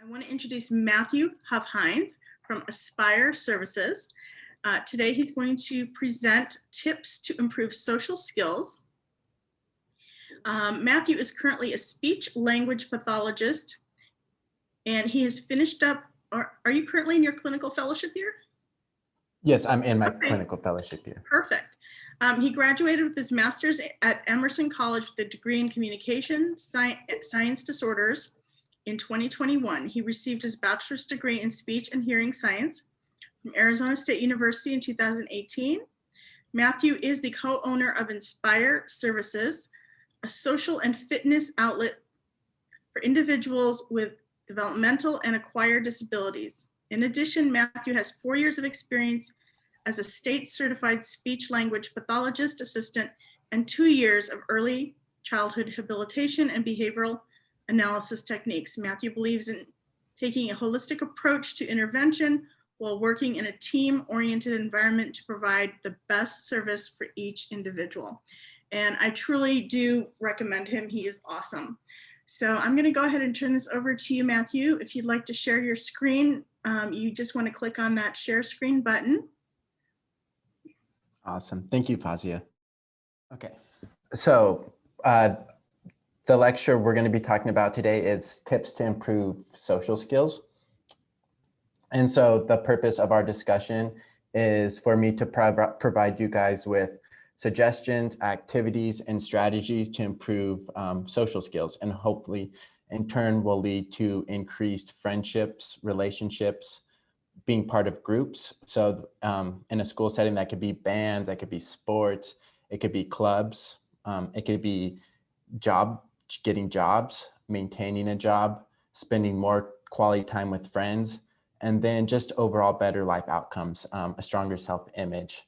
I want to introduce Matthew Huffhines from Aspire Services. Today he's going to present tips to improve social skills. Matthew is currently a speech language pathologist, and he has finished up. Are you currently in your clinical fellowship year? Yes, I'm in my clinical fellowship year. Perfect. He graduated with his master's at Emerson College with a degree in communication science disorders in 2021. He received his bachelor's degree in speech and hearing science from Arizona State University in 2018. Matthew is the co-owner of Inspire Services, a social and fitness outlet for individuals with developmental and acquired disabilities. In addition, Matthew has 4 years of experience as a state certified speech language pathologist assistant and 2 years of early childhood habilitation and behavioral analysis techniques. Matthew believes in taking a holistic approach to intervention while working in a team-oriented environment to provide the best service for each individual. And I truly do recommend him. He is awesome. So I'm going to go ahead and turn this over to you, Matthew. If you'd like to share your screen, you just want to click on that share screen button. Awesome. Thank you, Fazia. Okay, so the lecture we're going to be talking about today is tips to improve social skills. And so the purpose of our discussion is for me to provide you guys with suggestions, activities, and strategies to improve social skills, and hopefully in turn will lead to increased friendships, relationships, being part of groups. So in a school setting, that could be band, that could be sports, it could be clubs, it could be getting jobs, maintaining a job, spending more quality time with friends, and then just overall better life outcomes, a stronger self-image.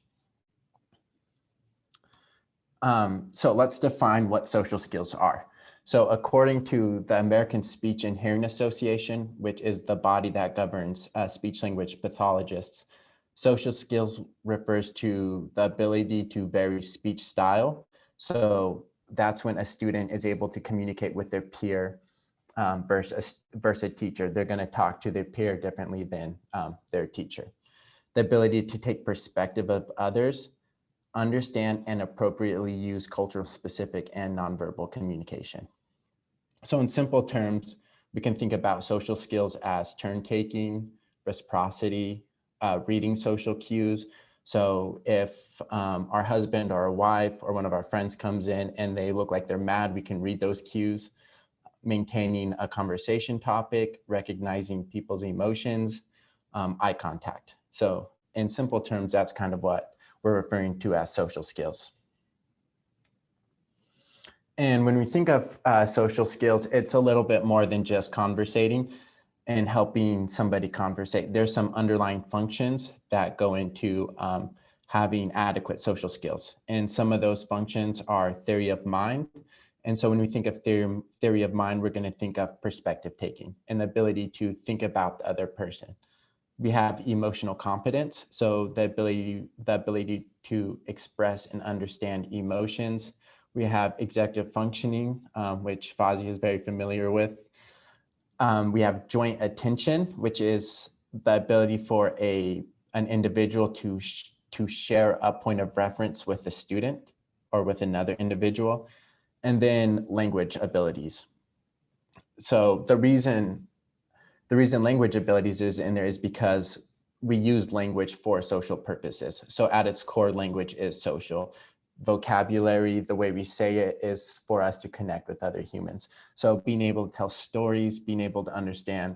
So let's define what social skills are. So according to the American Speech and Hearing Association, which is the body that governs speech language pathologists, social skills refers to the ability to vary speech style. So that's when a student is able to communicate with their peer versus a teacher. They're going to talk to their peer differently than their teacher. The ability to take perspective of others, understand and appropriately use cultural specific and nonverbal communication. So in simple terms, we can think about social skills as turn taking, reciprocity, reading social cues. So if our husband or our wife or one of our friends comes in and they look like they're mad, we can read those cues. Maintaining a conversation topic, recognizing people's emotions, eye contact. So in simple terms, that's kind of what we're referring to as social skills. And when we think of social skills, it's a little bit more than just conversating and helping somebody conversate. There's some underlying functions that go into having adequate social skills. And some of those functions are theory of mind. And so when we think of theory of mind, we're going to think of perspective taking and the ability to think about the other person. We have emotional competence, so the ability to express and understand emotions. We have executive functioning, which Fazia is very familiar with. We have joint attention, which is the ability for an individual to share a point of reference with a student or with another individual. And then language abilities. So the reason language abilities is in there is because we use language for social purposes. So at its core, language is social. Vocabulary, the way we say it, is for us to connect with other humans. So being able to tell stories, being able to understand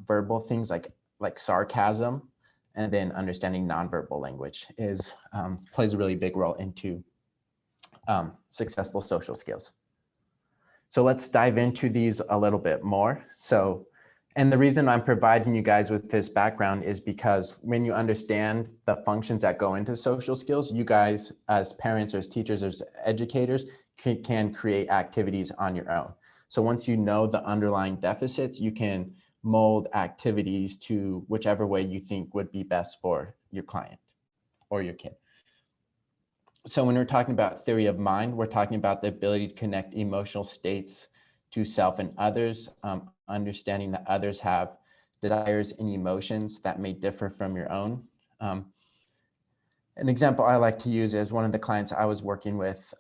verbal things like sarcasm, and then understanding nonverbal language plays a really big role into successful social skills. So let's dive into these a little bit more. And the reason I'm providing you guys with this background is because when you understand the functions that go into social skills, you guys as parents or as teachers or as educators can create activities on your own. So once you know the underlying deficits, you can mold activities to whichever way you think would be best for your client or your kid. So when we're talking about theory of mind, we're talking about the ability to connect emotional states to self and others, understanding that others have desires and emotions that may differ from your own. An example I like to use is one of the clients I was working with.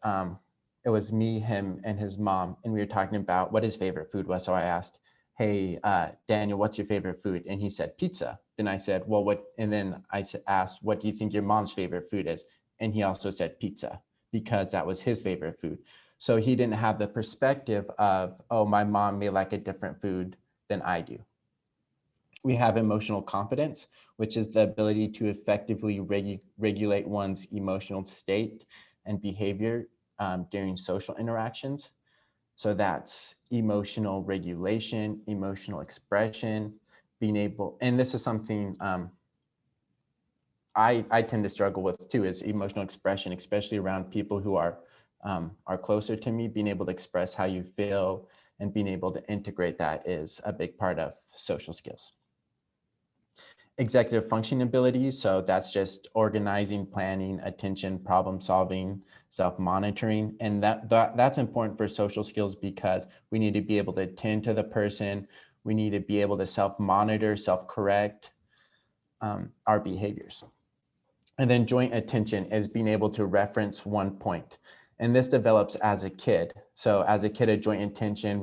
It was me, him, and his mom, and we were talking about what his favorite food was. So I asked, "Hey, Daniel, what's your favorite food?" And he said, "Pizza." Then I said, "Well, what?" And then asked, "What do you think your mom's favorite food is?" And he also said pizza because that was his favorite food. So he didn't have the perspective of, oh, my mom may like a different food than I do. We have emotional competence, which is the ability to effectively regulate one's emotional state and behavior during social interactions. So that's emotional regulation, emotional expression, being able, and this is something I tend to struggle with too, is emotional expression, especially around people who are closer to me. Being able to express how you feel and being able to integrate that is a big part of social skills. Executive functioning abilities, so that's just organizing, planning, attention, problem solving, self-monitoring, and that's important for social skills because we need to be able to attend to the person. We need to be able to self-monitor, self-correct our behaviors. And then joint attention is being able to reference one point, and this develops as a kid. So as a kid, a joint attention,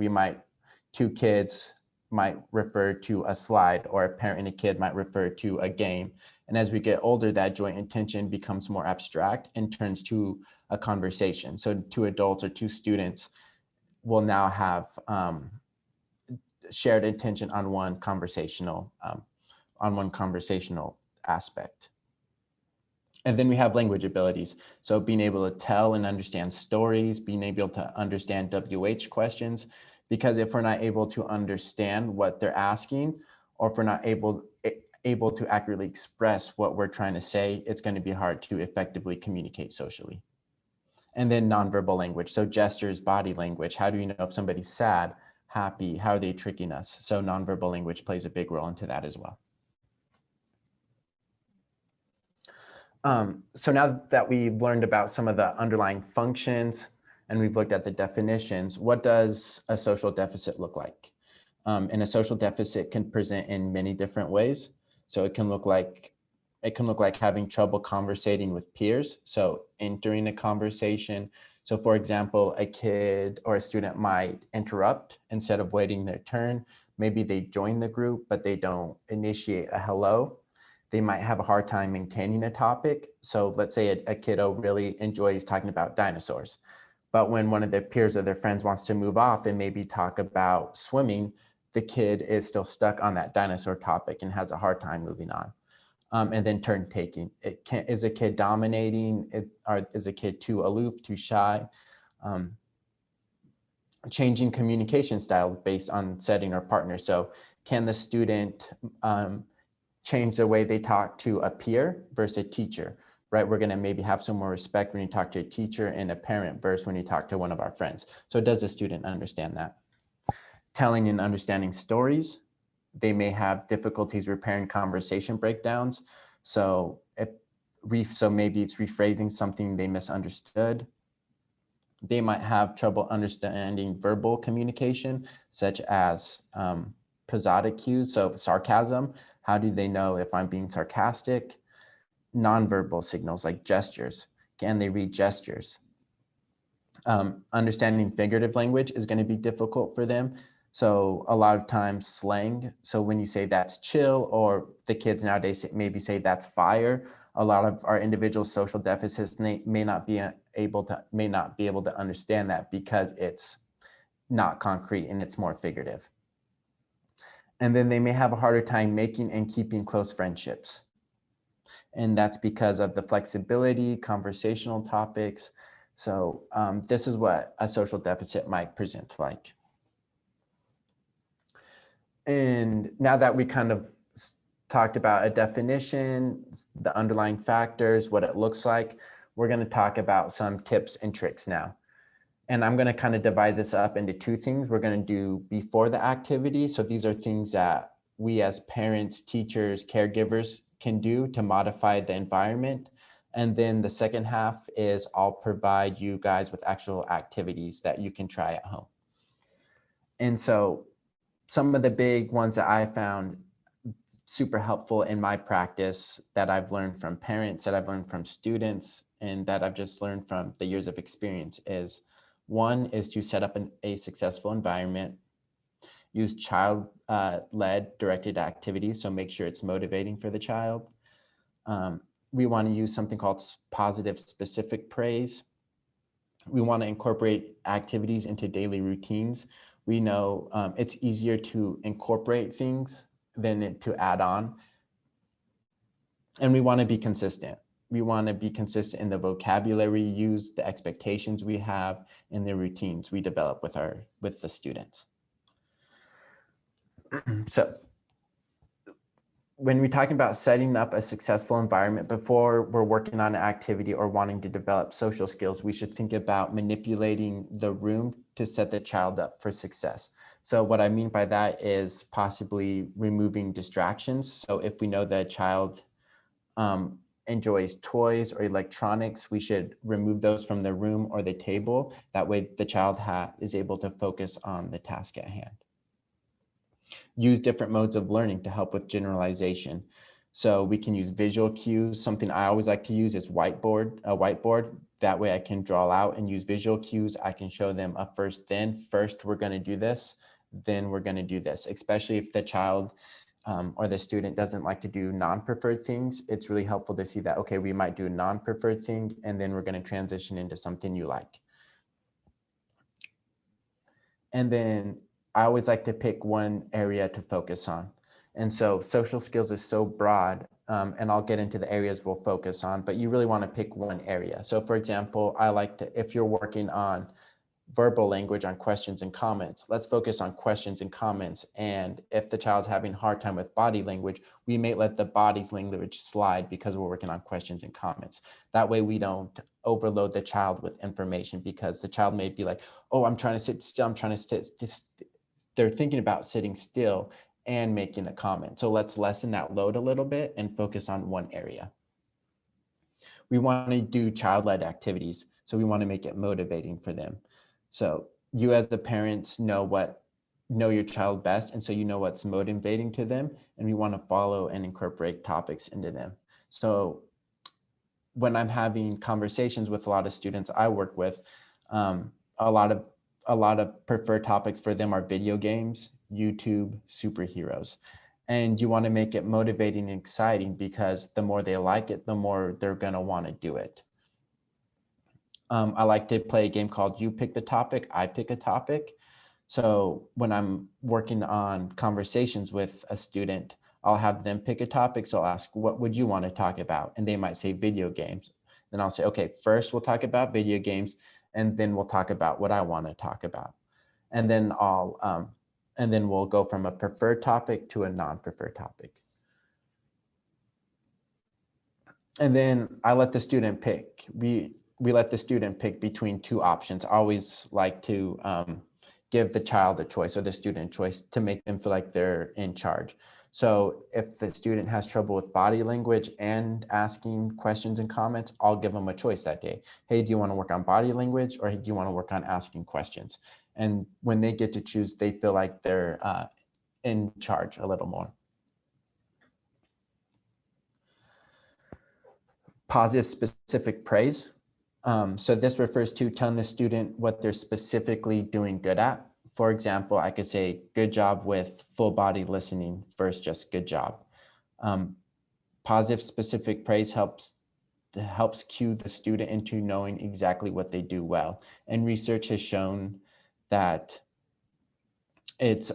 two kids might refer to a slide, or a parent and a kid might refer to a game. And as we get older, that joint attention becomes more abstract and turns to a conversation. So two adults or two students will now have shared attention on one conversational aspect. And then we have language abilities. So being able to tell and understand stories, being able to understand WH questions, because if we're not able to understand what they're asking, or if we're not able to accurately express what we're trying to say, it's going to be hard to effectively communicate socially. And then nonverbal language. So gestures, body language. How do you know if somebody's sad, happy? How are they tricking us? So nonverbal language plays a big role into that as well. So now that we've learned about some of the underlying functions and we've looked at the definitions, what does a social deficit look like? And a social deficit can present in many different ways. So it can look like having trouble conversating with peers. So entering a conversation. So for example, a kid or a student might interrupt instead of waiting their turn. Maybe they join the group, but they don't initiate a hello. They might have a hard time maintaining a topic. So let's say a kiddo really enjoys talking about dinosaurs, but when one of their peers or their friends wants to move off and maybe talk about swimming, the kid is still stuck on that dinosaur topic and has a hard time moving on. And then turn taking. Is a kid dominating? Is a kid too aloof, too shy? Changing communication styles based on setting or partner. So can the student change the way they talk to a peer versus a teacher, right? We're gonna maybe have some more respect when you talk to a teacher and a parent versus when you talk to one of our friends. So does the student understand that? Telling and understanding stories. They may have difficulties repairing conversation breakdowns. So maybe it's rephrasing something they misunderstood. They might have trouble understanding verbal communication, such as prosodic cues, so sarcasm. How do they know if I'm being sarcastic? Nonverbal signals like gestures. Can they read gestures? Understanding figurative language is going to be difficult for them. So a lot of times slang. So when you say that's chill, or the kids nowadays maybe say that's fire, a lot of our individual social deficits may not be able to understand that because it's not concrete and it's more figurative. And then they may have a harder time making and keeping close friendships. And that's because of the flexibility, conversational topics. So this is what a social deficit might present like. And now that we kind of talked about a definition, the underlying factors, what it looks like, we're going to talk about some tips and tricks now. And I'm going to kind of divide this up into two things. We're going to do before the activity. So these are things that we as parents, teachers, caregivers can do to modify the environment. And then the second half is I'll provide you guys with actual activities that you can try at home. And so some of the big ones that I found super helpful in my practice that I've learned from parents, that I've learned from students, and that I've just learned from the years of experience is, one is to set up a successful environment, use child-led directed activities, so make sure it's motivating for the child. We want to use something called positive specific praise. We want to incorporate activities into daily routines. We know it's easier to incorporate things than to add on. And we want to be consistent. We want to be consistent in the vocabulary used, the expectations we have, and the routines we develop with the students. So when we're talking about setting up a successful environment before we're working on an activity or wanting to develop social skills, we should think about manipulating the room to set the child up for success. So what I mean by that is possibly removing distractions. So if we know that a child enjoys toys or electronics, we should remove those from the room or the table. That way the child is able to focus on the task at hand. Use different modes of learning to help with generalization. So we can use visual cues. Something I always like to use is a whiteboard. That way I can draw out and use visual cues. I can show them a first, then. First, we're going to do this, then we're going to do this, especially if the child or the student doesn't like to do non-preferred things. It's really helpful to see that, okay, we might do a non-preferred thing, and then we're going to transition into something you like. And then I always like to pick one area to focus on. And so social skills is so broad, and I'll get into the areas we'll focus on, but you really want to pick one area. So for example, I like to, if you're working on verbal language on questions and comments, let's focus on questions and comments. And if the child's having a hard time with body language, we may let the body's language slide because we're working on questions and comments. That way we don't overload the child with information, because the child may be like, oh, I'm trying to sit still, I'm trying to sit, they're thinking about sitting still and making a comment. So let's lessen that load a little bit and focus on one area. We want to do child-led activities. So we want to make it motivating for them. So you as the parents know your child best. And so you know what's motivating to them, and we want to follow and incorporate topics into them. So when I'm having conversations with a lot of students I work with, a lot of preferred topics for them are video games, YouTube, superheroes. And you want to make it motivating and exciting, because the more they like it, the more they're going to want to do it. I like to play a game called You Pick the Topic, I Pick a Topic. So when I'm working on conversations with a student, I'll have them pick a topic. So I'll ask, what would you want to talk about? And they might say video games. Then I'll say, okay, first we'll talk about video games, and then we'll talk about what I want to talk about. And then we'll go from a preferred topic to a non-preferred topic. And then I let the student pick. We let the student pick between two options. I always like to give the child a choice, or the student a choice, to make them feel like they're in charge. So if the student has trouble with body language and asking questions and comments, I'll give them a choice that day. Hey, do you want to work on body language, or do you want to work on asking questions? And when they get to choose, they feel like they're in charge a little more. Positive specific praise. So this refers to telling the student what they're specifically doing good at. For example, I could say, good job with full body listening versus just good job. Positive specific praise helps cue the student into knowing exactly what they do well. And research has shown that it's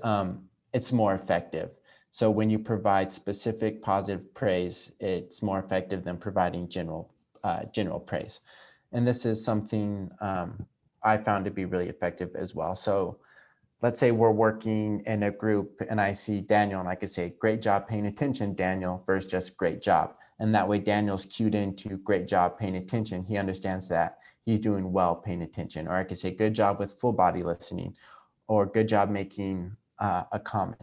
more effective. So when you provide specific positive praise, it's more effective than providing general praise. And this is something I found to be really effective as well. So let's say we're working in a group and I see Daniel, and I could say, great job paying attention, Daniel, versus just great job. And that way Daniel's cued into great job paying attention. He understands that he's doing well paying attention. Or I could say, good job with full body listening, or good job making a comment.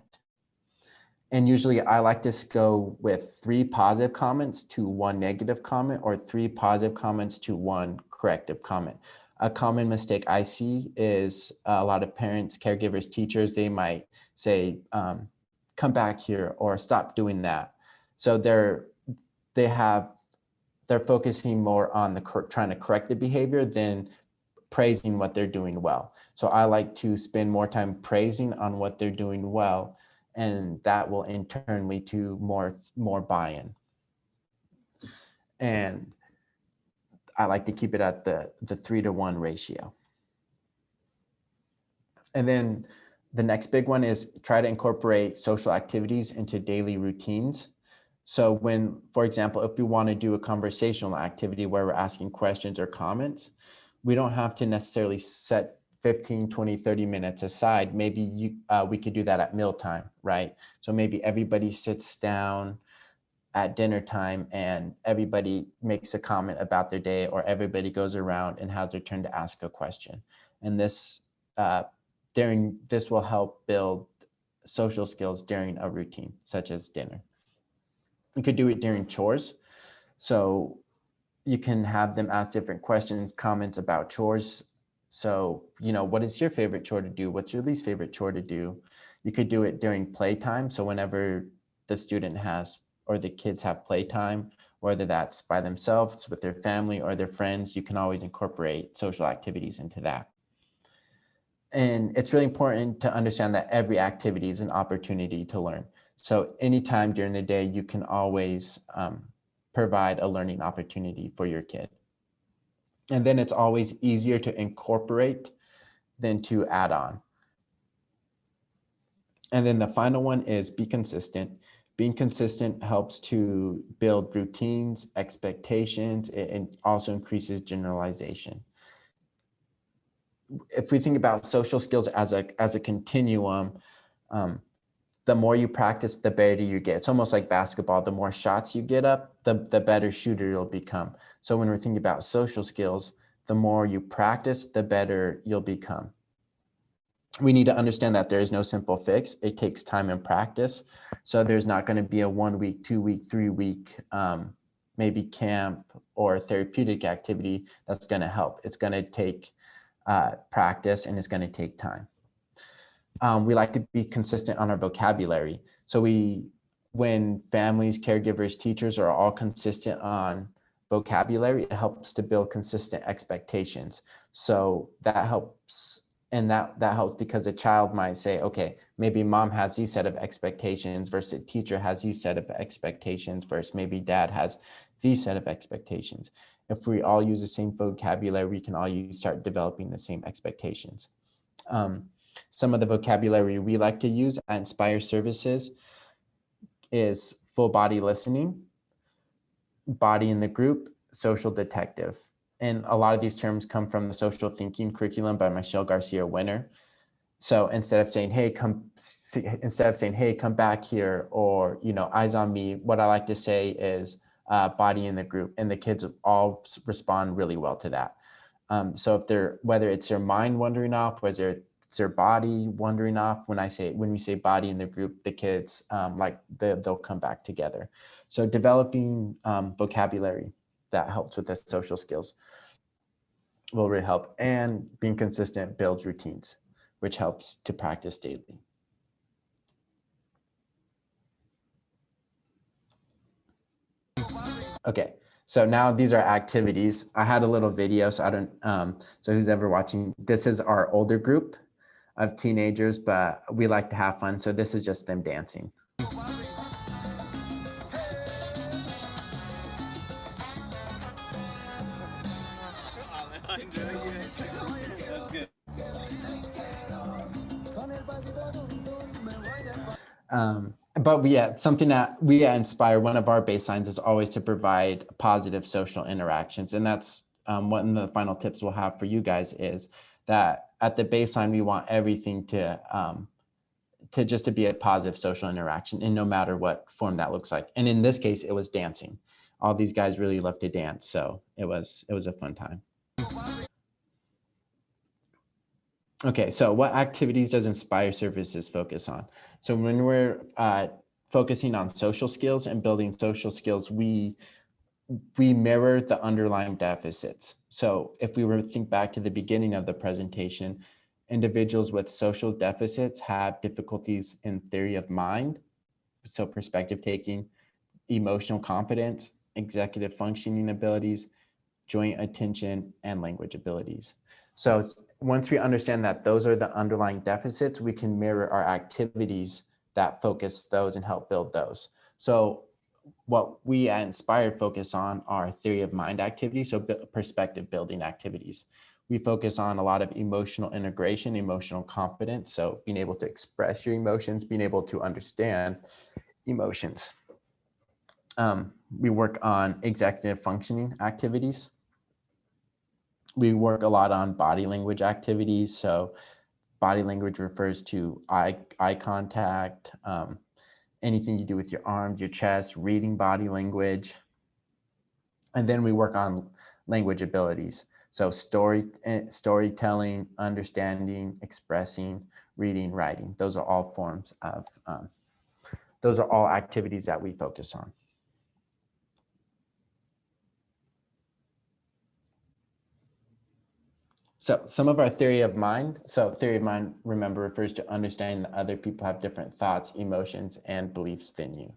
And usually I like to go with 3 positive comments to 1 negative comment, or 3 positive comments to 1 corrective comment. A common mistake I see is a lot of parents, caregivers, teachers, they might say, come back here or stop doing that. So they're focusing more on trying to correct the behavior than praising what they're doing well. So I like to spend more time praising on what they're doing well, and that will in turn lead to more buy-in. And I like to keep it at the 3-to-1 ratio. And then the next big one is try to incorporate social activities into daily routines. So when, for example, if we want to do a conversational activity where we're asking questions or comments, we don't have to necessarily set 15, 20, 30 minutes aside. Maybe we could do that at mealtime, right? So maybe everybody sits down at dinner time and everybody makes a comment about their day, or everybody goes around and has their turn to ask a question. And this will help build social skills during a routine, such as dinner. You could do it during chores. So you can have them ask different questions, comments about chores. So, what is your favorite chore to do? What's your least favorite chore to do? You could do it during playtime. So whenever the student has, or the kids have playtime, whether that's by themselves, with their family or their friends, you can always incorporate social activities into that. And it's really important to understand that every activity is an opportunity to learn. So anytime during the day, you can always provide a learning opportunity for your kid. And then it's always easier to incorporate than to add on. And then the final one is be consistent. Being consistent helps to build routines, expectations, and also increases generalization. If we think about social skills as a continuum, the more you practice, the better you get. It's almost like basketball. The more shots you get up, the better shooter you'll become. So when we're thinking about social skills, the more you practice, the better you'll become. We need to understand that there is no simple fix. It takes time and practice. So there's not going to be a 1 week, 2 week, 3 week, maybe camp or therapeutic activity that's going to help. It's going to take practice, and it's going to take time. We like to be consistent on our vocabulary. So when families, caregivers, teachers are all consistent on vocabulary, it helps to build consistent expectations. So that helps, and that helps because a child might say, okay, maybe mom has these set of expectations versus a teacher has these set of expectations versus maybe dad has these set of expectations. If we all use the same vocabulary, we can all start developing the same expectations. Some of the vocabulary we like to use at Inspire Services is full body listening, body in the group, social detective. And a lot of these terms come from the social thinking curriculum by Michelle Garcia Winner. So instead of saying, hey, come back here, or, eyes on me, what I like to say is body in the group, and the kids all respond really well to that. So whether it's their mind wandering off, whether it's their body wandering off, when we say body in the group, the kids they'll come back together. So developing vocabulary that helps with the social skills will really help, and being consistent builds routines, which helps to practice daily. Okay, so now these are activities. I had a little video, so so who's ever watching, this is our older group of teenagers, but we like to have fun. So this is just them dancing. But something that we at Inspire, one of our baselines is always to provide positive social interactions. And that's one of the final tips we'll have for you guys is that at the baseline, we want everything to be a positive social interaction, and no matter what form that looks like. And in this case, it was dancing. All these guys really love to dance. So it was a fun time. Okay, so what activities does Inspire Services focus on? So when we're focusing on social skills and building social skills, we we mirror the underlying deficits. So if we were to think back to the beginning of the presentation, individuals with social deficits have difficulties in theory of mind, so perspective taking, emotional competence, executive functioning abilities, joint attention, and language abilities. So once we understand that those are the underlying deficits, we can mirror our activities that focus those and help build those. So what we at Inspired focus on are theory of mind activities, so perspective building activities. We focus on a lot of emotional integration, emotional competence, so being able to express your emotions, being able to understand emotions. We work on executive functioning activities. We work a lot on body language activities. So body language refers to eye contact, anything you do with your arms, your chest, reading body language. And then we work on language abilities. So storytelling, understanding, expressing, reading, writing. Those are all forms of, those are all activities that we focus on. So some of our theory of mind. So theory of mind, remember, refers to understanding that other people have different thoughts, emotions, and beliefs than you.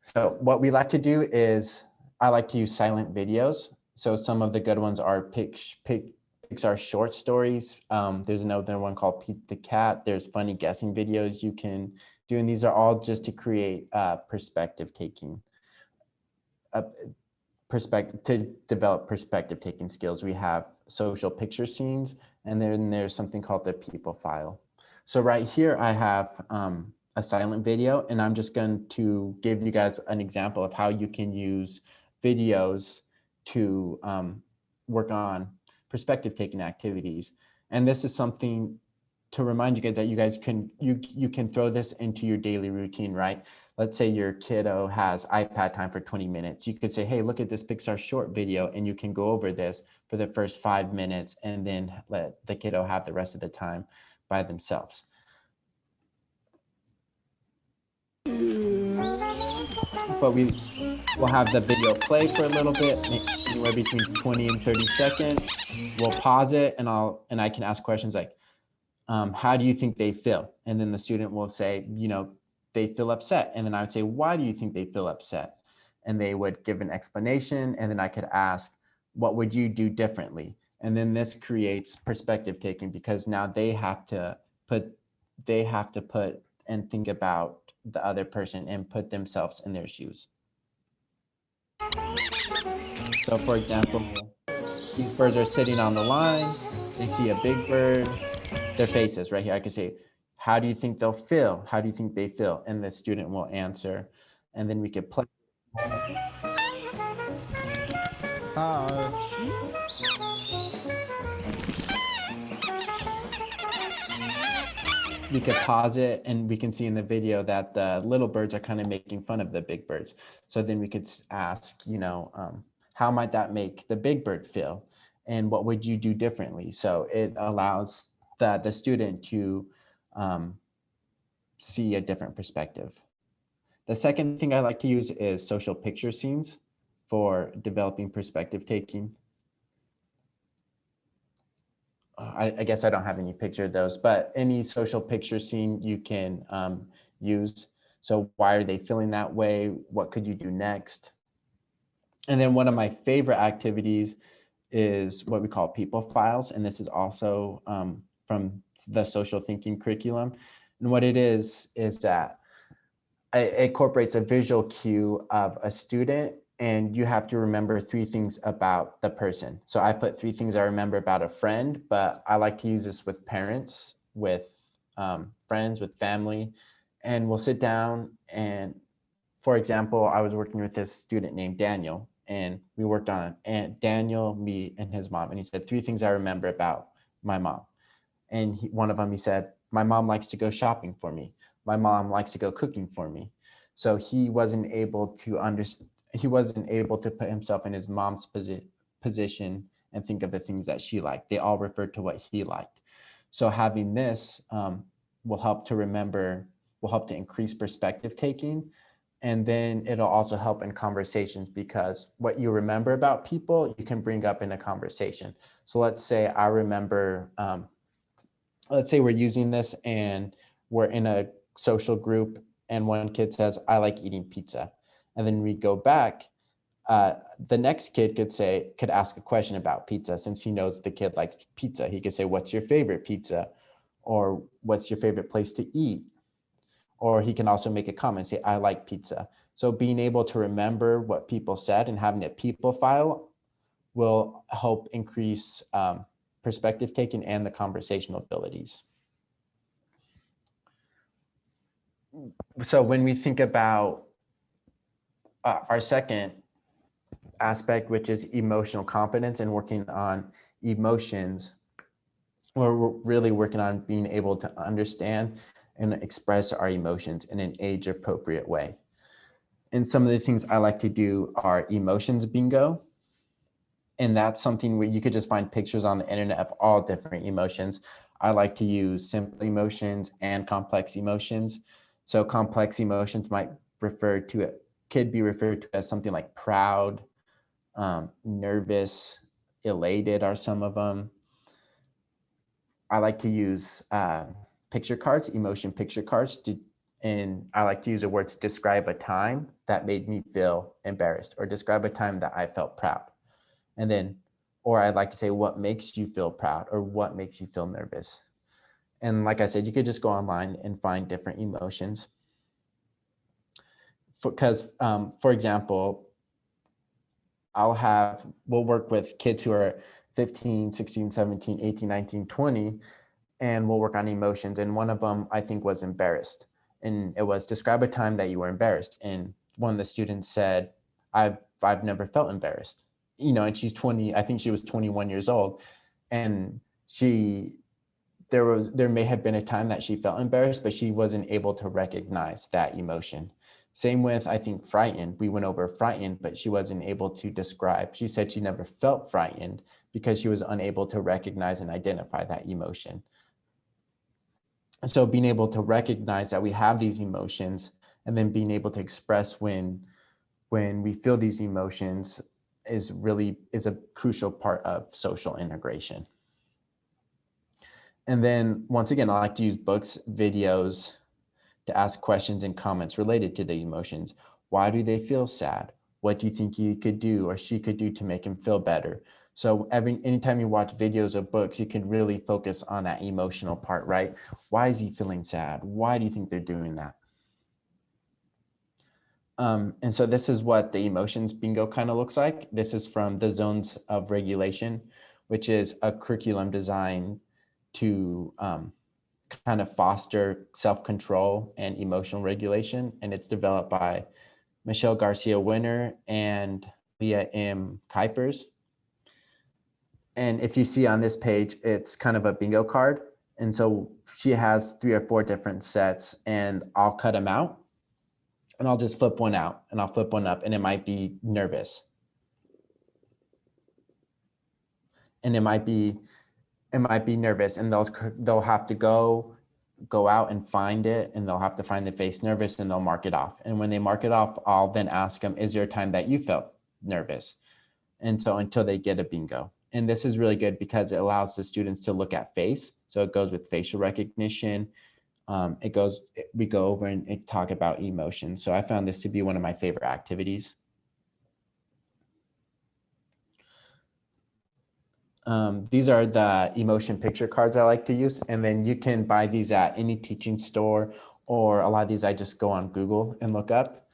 So what we like to do is, I like to use silent videos. So some of the good ones are Pixar short stories. There's another one called Pete the Cat. There's funny guessing videos you can do. And these are all just to create perspective taking. To develop perspective taking skills. We have social picture scenes, and then there's something called the people file. So right here I have a silent video, and I'm just going to give you guys an example of how you can use videos to work on perspective taking activities. And this is something to remind you guys that you guys can you can throw this into your daily routine, right? Let's say your kiddo has iPad time for 20 minutes. You could say, hey, look at this Pixar short video, and you can go over this for the first 5 minutes and then let the kiddo have the rest of the time by themselves. But we will have the video play for a little bit, anywhere between 20 and 30 seconds. We'll pause it, and I can ask questions like, how do you think they feel? And then the student will say, they feel upset. And then I would say, why do you think they feel upset? And they would give an explanation. And then I could ask, what would you do differently? And then this creates perspective taking, because now they have to put and think about the other person and put themselves in their shoes. So for example, these birds are sitting on the line. They see a big bird. Their faces right here. I could say, how do you think they'll feel? How do you think they feel? And the student will answer. And then we could play. We could pause it, and we can see in the video that the little birds are kind of making fun of the big birds. So then we could ask, how might that make the big bird feel? And what would you do differently? So it allows the student to see a different perspective. The second thing I like to use is social picture scenes for developing perspective taking. I guess I don't have any picture of those, but any social picture scene you can use. So why are they feeling that way? What could you do next? And then one of my favorite activities is what we call people files. And this is also from the social thinking curriculum. And what it is that it incorporates a visual cue of a student, and you have to remember 3 things about the person. So I put 3 things I remember about a friend, but I like to use this with parents, with friends, with family, and we'll sit down. And for example, I was working with this student named Daniel, and we worked on Daniel, me, and his mom. And he said 3 things I remember about my mom. And one of them, he said, my mom likes to go shopping for me. My mom likes to go cooking for me. So he wasn't able to put himself in his mom's position and think of the things that she liked. They all referred to what he liked. So having this will help to increase perspective taking, And then it'll also help in conversations because what you remember about people, you can bring up in a conversation. So let's say I remember, let's say we're using this and we're in a social group and one kid says, I like eating pizza. And then we go back, the next kid could ask a question about pizza. Since he knows the kid likes pizza, he could say, what's your favorite pizza? Or what's your favorite place to eat? Or he can also make a comment, say, I like pizza. So being able to remember what people said and having a people file will help increase perspective taking and the conversational abilities. So when we think about our second aspect, which is emotional competence and working on emotions, we're really working on being able to understand and express our emotions in an age appropriate way. And some of the things I like to do are emotions bingo. And that's something where you could just find pictures on the internet of all different emotions. I like to use simple emotions and complex emotions. So complex emotions might could be referred to as something like proud, nervous, elated are some of them. I like to use picture cards, emotion picture cards, and I like to use the words describe a time that made me feel embarrassed or describe a time that I felt proud. And then, or I'd like to say what makes you feel proud or what makes you feel nervous. And like I said, you could just go online and find different emotions. Because, for example, we'll work with kids who are 15, 16, 17, 18, 19, 20, and we'll work on emotions. And one of them I think was embarrassed. And it was describe a time that you were embarrassed. And one of the students said, I've never felt embarrassed. And she's 20, I think she was 21 years old. And there may have been a time that she felt embarrassed, but she wasn't able to recognize that emotion. Same with, I think, frightened. We went over frightened, but she wasn't able to describe. She said she never felt frightened because she was unable to recognize and identify that emotion. So being able to recognize that we have these emotions and then being able to express when we feel these emotions is a crucial part of social integration. And then once again, I like to use books, videos to ask questions and comments related to the emotions. Why do they feel sad? What do you think he could do or she could do to make him feel better? So anytime you watch videos or books, you can really focus on that emotional part, right? Why is he feeling sad? Why do you think they're doing that? And so this is what the emotions bingo kind of looks like. This is from the Zones of Regulation, which is a curriculum designed to kind of foster self-control and emotional regulation. And it's developed by Michelle Garcia Winner and Leah M. Kuipers. And if you see on this page, it's kind of a bingo card. And so she has 3 or 4 different sets, and I'll cut them out. And I'll just flip one out and I'll flip one up, and it might be nervous. And it might be nervous, and they'll have to go out and find it, and they'll have to find the face nervous, and they'll mark it off. And when they mark it off, I'll then ask them, is there a time that you felt nervous? And so until they get a bingo. And this is really good because it allows the students to look at face. So it goes with facial recognition. We go over and talk about emotions. So I found this to be one of my favorite activities. These are the emotion picture cards I like to use. And then you can buy these at any teaching store, or a lot of these I just go on Google and look up.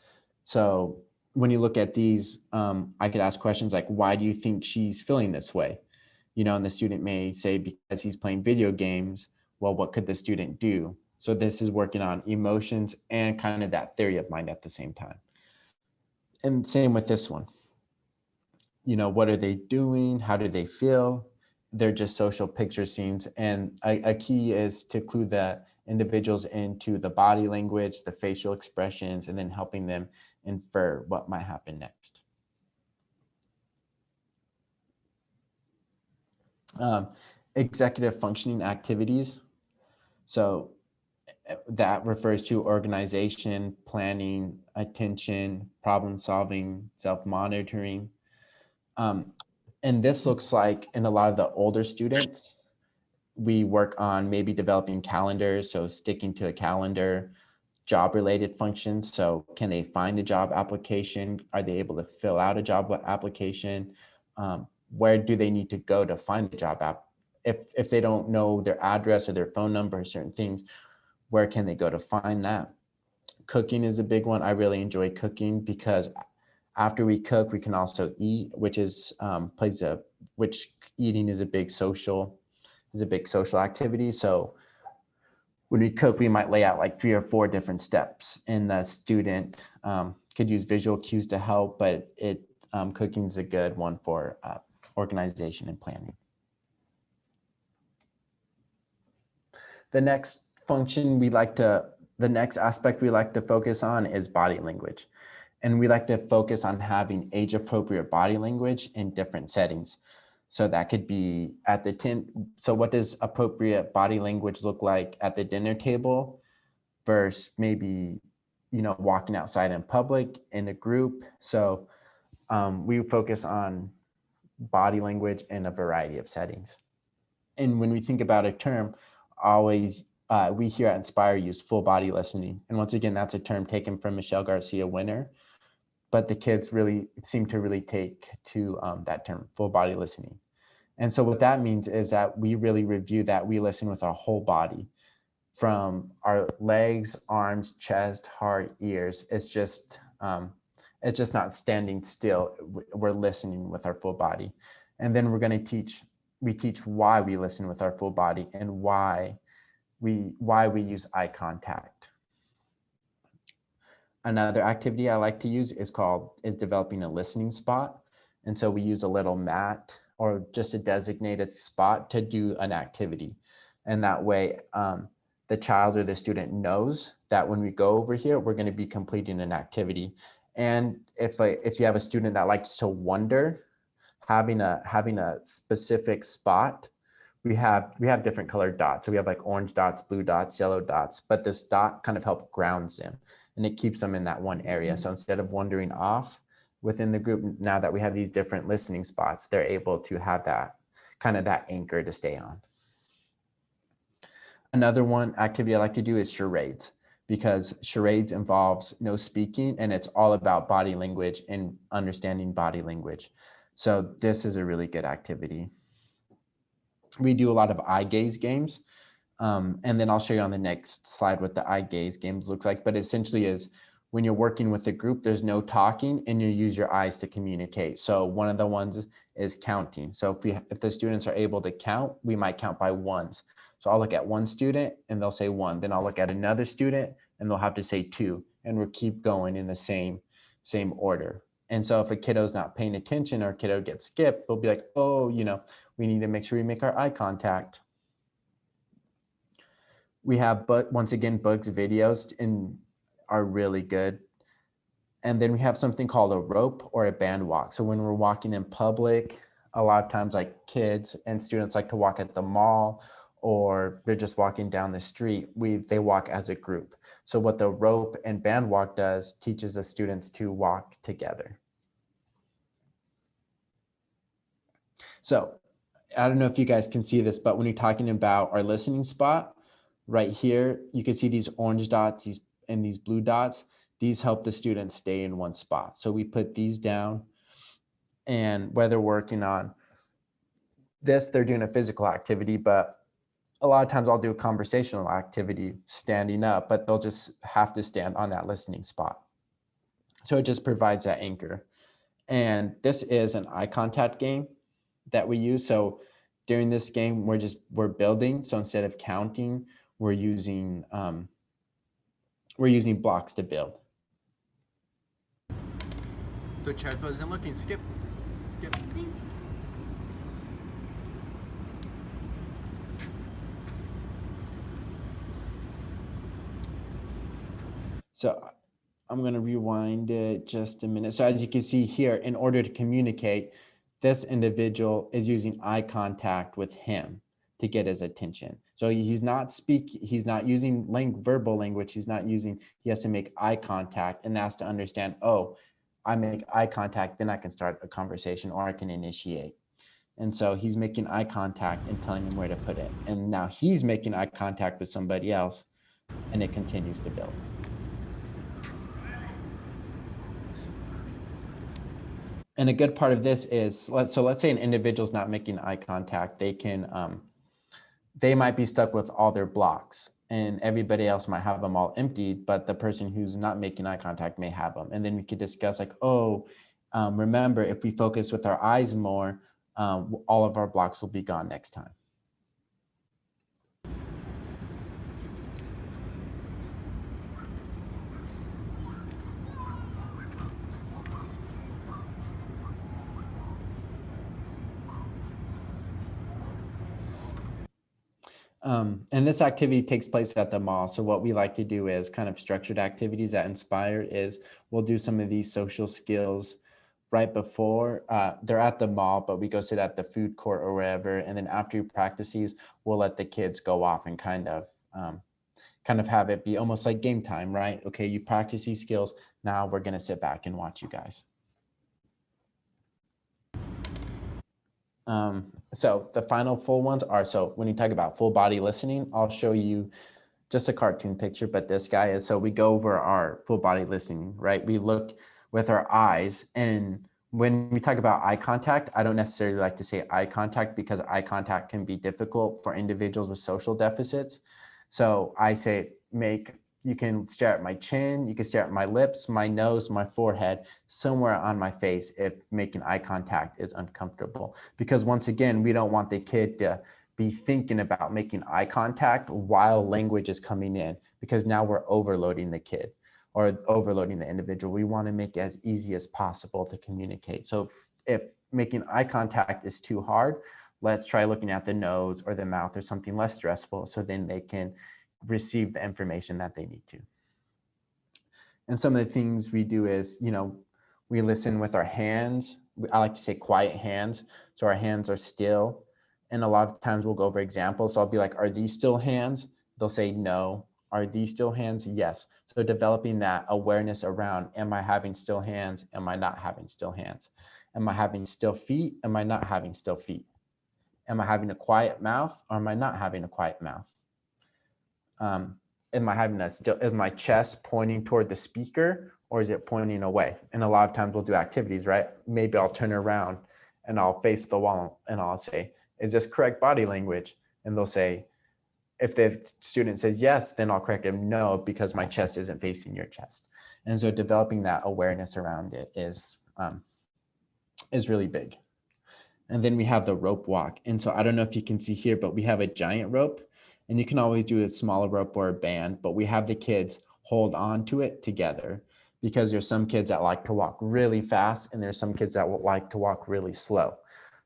So when you look at these, I could ask questions like, why do you think she's feeling this way? And the student may say, because he's playing video games. Well, what could the student do? So this is working on emotions and kind of that theory of mind at the same time. And same with this one. What are they doing? How do they feel? They're just social picture scenes. And a key is to clue the individuals into the body language, the facial expressions, and then helping them infer what might happen next. Executive functioning activities. So That refers to organization, planning, attention, problem solving, self-monitoring. And this looks like in a lot of the older students, we work on maybe developing calendars, so sticking to a calendar, job related functions. So can they find a job application? Are they able to fill out a job application? Where do they need to go to find a job app? If they don't know their address or their phone number or certain things, where can they go to find that? Cooking is a big one. I really enjoy cooking because after we cook, we can also eat, which is which eating is a big social activity. So when we cook, we might lay out like 3 or 4 different steps, and the student could use visual cues to help, but cooking is a good one for organization and planning. The next aspect we like to focus on is body language. And we like to focus on having age appropriate body language in different settings. So that could be so what does appropriate body language look like at the dinner table versus maybe, walking outside in public in a group? So we focus on body language in a variety of settings. And when we think about a term, always we here at Inspire use full body listening. And once again, that's a term taken from Michelle Garcia Winner, but the kids really seem to really take to that term, full body listening. And so what that means is that we really review that we listen with our whole body, from our legs, arms, chest, heart, ears. It's just not standing still. We're listening with our full body. And then we teach why we listen with our full body and why we use eye contact. Another activity I like to use is developing a listening spot. And so we use a little mat or just a designated spot to do an activity. And that way the child or the student knows that when we go over here, we're going to be completing an activity. And if you have a student that likes to wonder, having a specific spot, we have different colored dots. So we have like orange dots, blue dots, yellow dots, but this dot kind of helps grounds them and it keeps them in that one area. So instead of wandering off within the group, now that we have these different listening spots, they're able to have that anchor to stay on. Another activity I like to do is charades, because charades involves no speaking and it's all about body language and understanding body language. So this is a really good activity. We do a lot of eye gaze games. And then I'll show you on the next slide what the eye gaze games looks like. But essentially is when you're working with a group, there's no talking and you use your eyes to communicate. So one of the ones is counting. So if the students are able to count, we might count by ones. So I'll look at one student and they'll say 1. Then I'll look at another student and they'll have to say 2. And we'll keep going in the same order. And so if a kiddo's not paying attention or a kiddo gets skipped, they'll be like, oh, we need to make sure we make our eye contact. We have, once again, Bugs videos are really good. And then we have something called a rope or a band walk. So when we're walking in public, a lot of times like kids and students like to walk at the mall or they're just walking down the street, they walk as a group. So what the rope and band walk does teaches the students to walk together. So I don't know if you guys can see this, but when you're talking about our listening spot, right here, you can see these orange dots and these blue dots. These help the students stay in one spot. So we put these down, and whether working on this, they're doing a physical activity, but a lot of times I'll do a conversational activity standing up, but they'll just have to stand on that listening spot. So it just provides that anchor. And this is an eye contact game that we use. So during this game, we're building. So instead of counting, we're using blocks to build. So Charades wasn't looking. Skip. So I'm going to rewind it just a minute. So as you can see here, in order to communicate, this individual is using eye contact with him to get his attention. So he's not using verbal language. He has to make eye contact, and that's to understand, oh, I make eye contact, then I can start a conversation or I can initiate. And so he's making eye contact and telling him where to put it. And now he's making eye contact with somebody else, and it continues to build. And a good part of this is, let's say an individual's not making eye contact, they might be stuck with all their blocks, and everybody else might have them all emptied, but the person who's not making eye contact may have them. And then we could discuss like, remember, if we focus with our eyes more, all of our blocks will be gone next time. And this activity takes place at the mall. So what we like to do is kind of structured activities at Inspired is we'll do some of these social skills right before they're at the mall, but we go sit at the food court or wherever. And then after you practice these, we'll let the kids go off and kind of have it be almost like game time, right? Okay, you practice these skills. Now we're going to sit back and watch you guys. So the final full ones are, so when you talk about full body listening, I'll show you just a cartoon picture, but this guy is, so we go over our full body listening, right? We look with our eyes, and when we talk about eye contact, I don't necessarily like to say eye contact because eye contact can be difficult for individuals with social deficits. So I say you can stare at my chin, you can stare at my lips, my nose, my forehead, somewhere on my face if making eye contact is uncomfortable. Because once again, we don't want the kid to be thinking about making eye contact while language is coming in, because now we're overloading the kid or overloading the individual. We want to make it as easy as possible to communicate. So if making eye contact is too hard, let's try looking at the nose or the mouth or something less stressful, so then they can receive the information that they need to. And some of the things we do is, we listen with our hands. I like to say quiet hands. So our hands are still. And a lot of times we'll go over examples. So I'll be like, are these still hands? They'll say no. Are these still hands? Yes. So developing that awareness around, am I having still hands? Am I not having still hands? Am I having still feet? Am I not having still feet? Am I having a quiet mouth, or am I not having a quiet mouth? Am I having is my chest pointing toward the speaker, or is it pointing away? And a lot of times we'll do activities, right? Maybe I'll turn around and I'll face the wall and I'll say, is this correct body language? And they'll say, if the student says yes, then I'll correct them, no, because my chest isn't facing your chest. And so developing that awareness around it is really big. And then we have the rope walk. And so I don't know if you can see here, but we have a giant rope. And you can always do a smaller rope or a band, but we have the kids hold on to it together, because there's some kids that like to walk really fast and there's some kids that would like to walk really slow.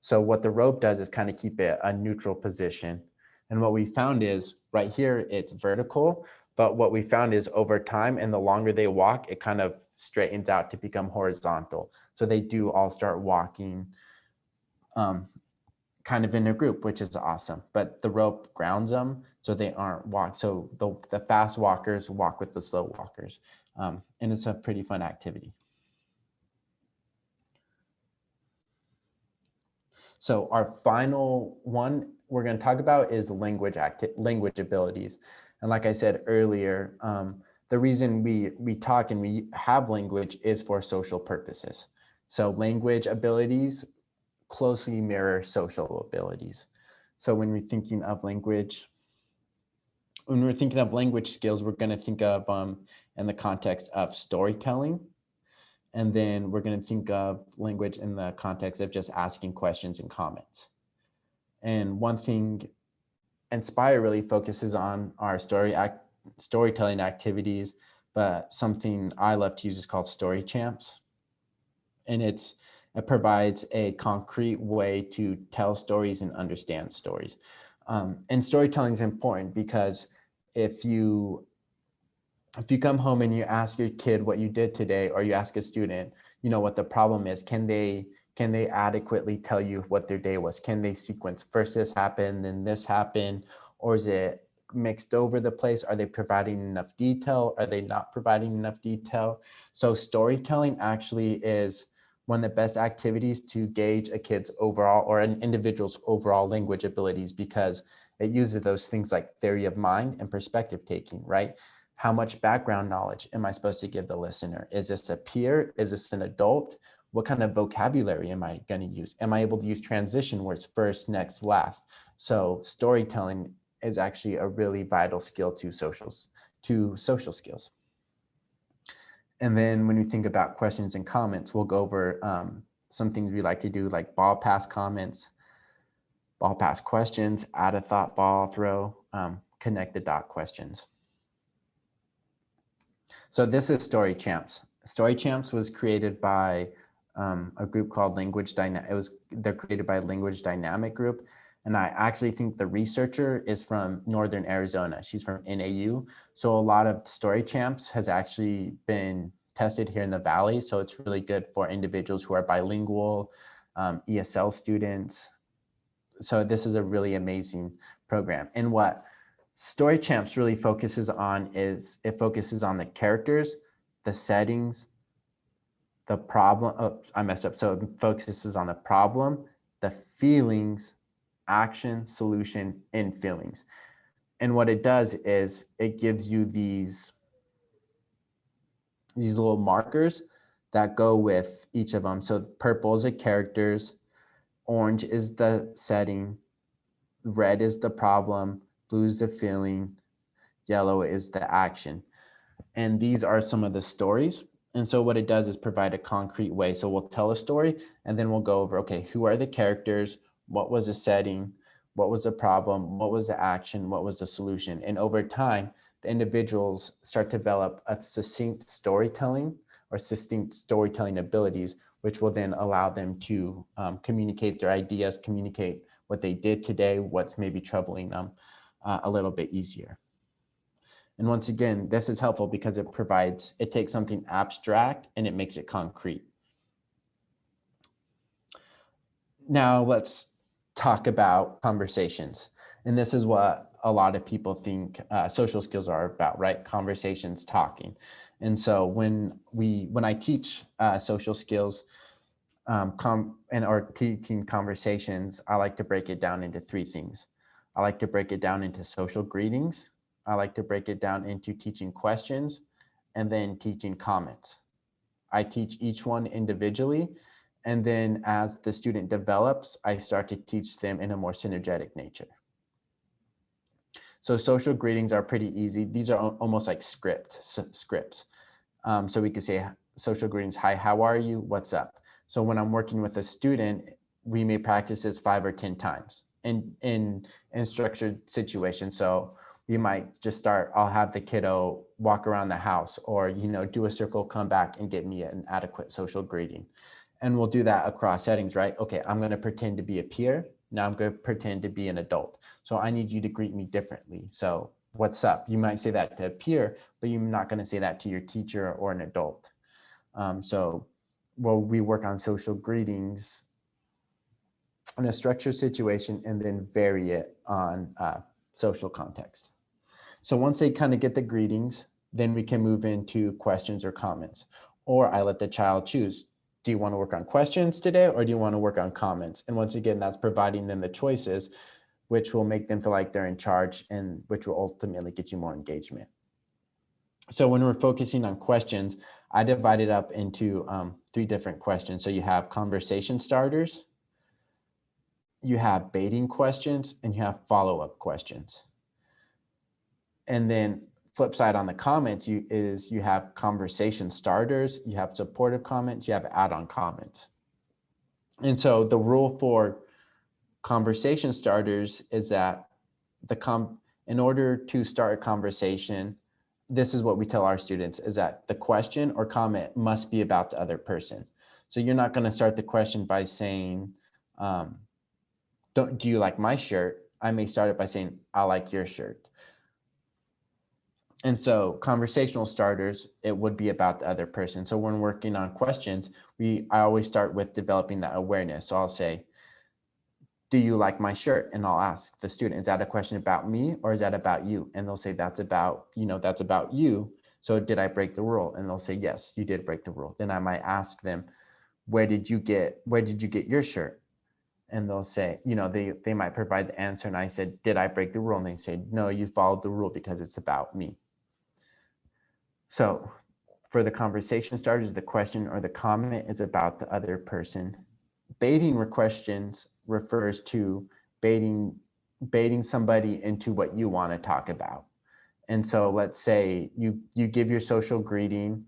So what the rope does is kind of keep it a neutral position. And what we found is right here, it's vertical, but what we found is over time and the longer they walk, it kind of straightens out to become horizontal. So they do all start walking kind of in a group, which is awesome, but the rope grounds them so they aren't walk. So the fast walkers walk with the slow walkers. And it's a pretty fun activity. So our final one we're going to talk about is language abilities. And like I said earlier, the reason we talk and we have language is for social purposes. So language abilities closely mirror social abilities. So when we're thinking of language skills, we're going to think of in the context of storytelling. And then we're going to think of language in the context of just asking questions and comments. And one thing Inspire really focuses on our storytelling activities, but something I love to use is called Story Champs. And it provides a concrete way to tell stories and understand stories. And storytelling is important because if you come home and you ask your kid what you did today, or you ask a student, what the problem is, can they Can they adequately tell you what their day was? Can they sequence first this happened, then this happened, or is it mixed over the place? Are they providing enough detail? Are they not providing enough detail? So storytelling actually is one of the best activities to gauge a kid's overall or an individual's overall language abilities, because it uses those things like theory of mind and perspective taking, right? How much background knowledge am I supposed to give the listener? Is this a peer? Is this an adult? What kind of vocabulary am I going to use? Am I able to use transition words, first, next, last? So storytelling is actually a really vital skill to social skills. And then when we think about questions and comments, we'll go over some things we like to do, like ball pass comments, ball pass questions, add a thought ball throw, connect the dot questions. So this is Story Champs. Story Champs was created by a group called they're created by Language Dynamic Group. And I actually think the researcher is from Northern Arizona. She's from NAU. So a lot of Story Champs has actually been tested here in the Valley. So it's really good for individuals who are bilingual, ESL students. So this is a really amazing program. And what Story Champs really focuses on is it focuses on the characters, the settings, the problem. Oh, I messed up. So it focuses on the problem, the feelings, action, solution, and feelings. And what it does is it gives you these little markers that go with each of them. So purple is the characters, orange is the setting, red is the problem, blue is the feeling, yellow is the action. And these are some of the stories. And so what it does is provide a concrete way. So we'll tell a story and then we'll go over, okay, who are the characters? What was the setting? What was the problem? What was the action? What was the solution? And over time, the individuals start to develop a succinct storytelling abilities, which will then allow them to communicate their ideas, communicate what they did today, what's maybe troubling them a little bit easier. And once again, this is helpful because it takes something abstract and it makes it concrete. Now let's talk about conversations. And this is what a lot of people think social skills are about, right? Conversations, talking. And so when I teach social skills or teaching conversations, I like to break it down into three things. I like to break it down into social greetings. I like to break it down into teaching questions and then teaching comments. I teach each one individually. And then as the student develops, I start to teach them in a more synergetic nature. So social greetings are pretty easy. These are almost like scripts. So we could say social greetings, hi, how are you? What's up? So when I'm working with a student, we may practice this 5 or 10 times in structured situations. So we might just start, I'll have the kiddo walk around the house or, do a circle, come back and get me an adequate social greeting. And we'll do that across settings, right? Okay, I'm going to pretend to be a peer. Now I'm going to pretend to be an adult. So I need you to greet me differently. So what's up? You might say that to a peer, but you're not going to say that to your teacher or an adult. We work on social greetings in a structured situation and then vary it on social context. So once they kind of get the greetings, then we can move into questions or comments. Or I let the child choose. Do you want to work on questions today or do you want to work on comments? And once again, that's providing them the choices, which will make them feel like they're in charge and which will ultimately get you more engagement. So when we're focusing on questions, I divide it up into 3 different questions. So you have conversation starters, you have baiting questions, and you have follow-up questions. And then flip side on the comments you have conversation starters, you have supportive comments, you have add-on comments. And so the rule for conversation starters is that in order to start a conversation, this is what we tell our students, is that the question or comment must be about the other person. So you're not going to start the question by saying, do you like my shirt? I may start it by saying, I like your shirt. And so conversational starters, it would be about the other person. So when working on questions, I always start with developing that awareness. So I'll say, do you like my shirt? And I'll ask the student, is that a question about me or is that about you? And they'll say, that's about, that's about you. So did I break the rule? And they'll say, yes, you did break the rule. Then I might ask them, where did you get your shirt? And they'll say, they might provide the answer. And I said, did I break the rule? And they say, no, you followed the rule because it's about me. So for the conversation starters, the question or the comment is about the other person. Baiting questions refers to baiting somebody into what you want to talk about. And so let's say you give your social greeting,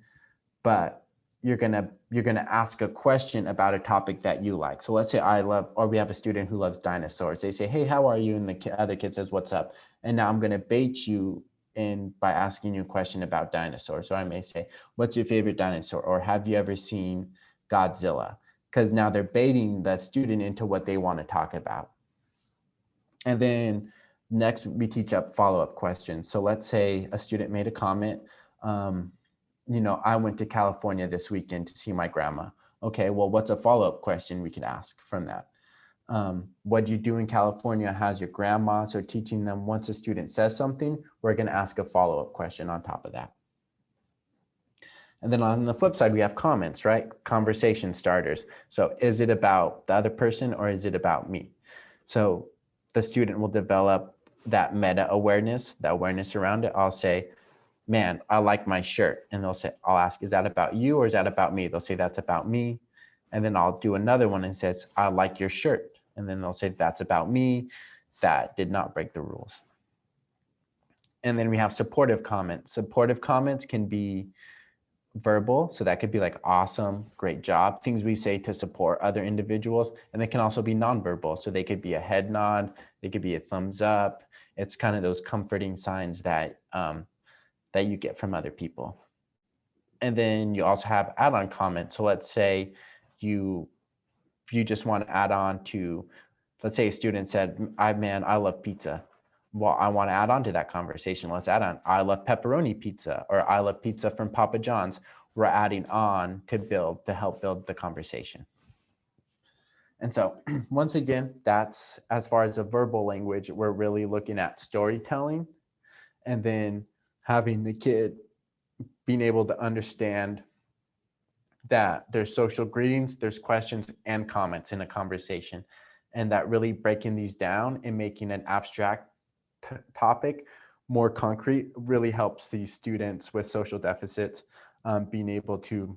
but you're gonna ask a question about a topic that you like. So let's say we have a student who loves dinosaurs. They say, hey, how are you? And the other kid says, what's up? And now I'm gonna bait you in by asking you a question about dinosaurs. So I may say, what's your favorite dinosaur? Or have you ever seen Godzilla? Because now they're baiting the student into what they want to talk about. And then next we teach up follow-up questions. So let's say a student made a comment, I went to California this weekend to see my grandma. Okay, well, what's a follow-up question we could ask from that? What'd you do in California? How's your grandma? So teaching them, once a student says something, we're going to ask a follow-up question on top of that. And then on the flip side, we have comments, right? Conversation starters. So is it about the other person or is it about me? So the student will develop that meta awareness, the awareness around it. I'll say, man, I like my shirt. And I'll ask, is that about you or is that about me? They'll say, that's about me. And then I'll do another one and says, I like your shirt. And then they'll say, that's about me. That did not break the rules. And then we have supportive comments. Supportive comments can be verbal. So that could be like, awesome, great job, things we say to support other individuals. And they can also be nonverbal. So they could be a head nod. They could be a thumbs up. It's kind of those comforting signs that you get from other people. And then you also have add-on comments. So let's say you just want to add on to, let's say a student said, I love pizza. Well, I want to add on to that conversation. Let's add on, I love pepperoni pizza, or I love pizza from Papa John's. We're adding on to help build the conversation. And so once again, that's as far as a verbal language, we're really looking at storytelling and then having the kid being able to understand that there's social greetings, there's questions and comments in a conversation, and that really breaking these down and making an abstract topic more concrete really helps these students with social deficits being able to,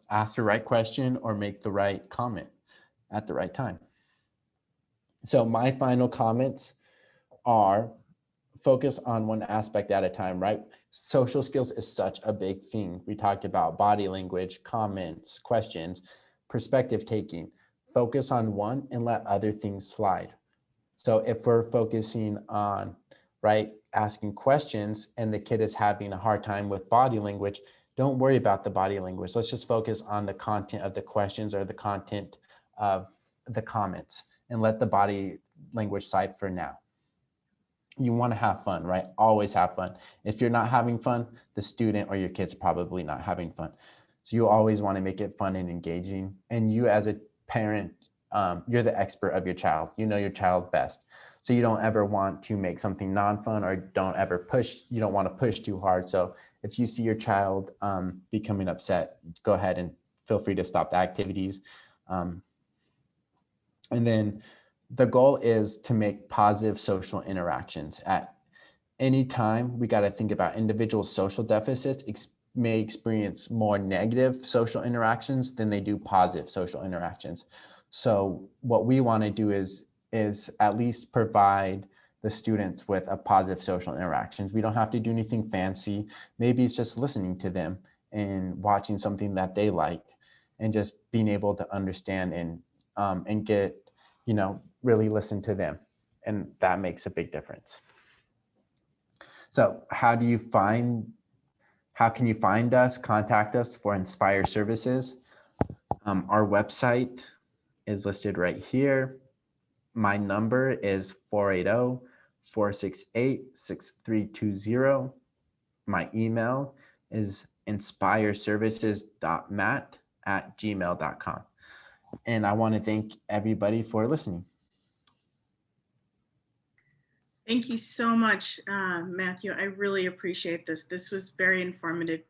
ask the right question or make the right comment at the right time. So my final comments are, focus on one aspect at a time, right? Social skills is such a big thing. We talked about body language, comments, questions, perspective taking. Focus on one and let other things slide. So if we're focusing on, right, asking questions and the kid is having a hard time with body language, don't worry about the body language. Let's just focus on the content of the questions or the content of the comments and let the body language side for now. You want to have fun, right? Always have fun. If you're not having fun, the student or your kid's probably not having fun. So you always want to make it fun and engaging. And you as a parent, you're the expert of your child. You know your child best. So you don't ever want to make something non-fun or don't ever push. You don't want to push too hard. So if you see your child becoming upset, go ahead and feel free to stop the activities. And then the goal is to make positive social interactions. At any time, we got to think about individual social deficits may experience more negative social interactions than they do positive social interactions. So what we want to do is at least provide the students with a positive social interactions. We don't have to do anything fancy. Maybe it's just listening to them and watching something that they like and just being able to understand and get, really listen to them. And that makes a big difference. So how can you find us, contact us for Inspire services? Our website is listed right here. My number is 468-6320. My email is inspireservices.matt@gmail.com. And I want to thank everybody for listening. Thank you so much, Matthew. I really appreciate this. This was very informative.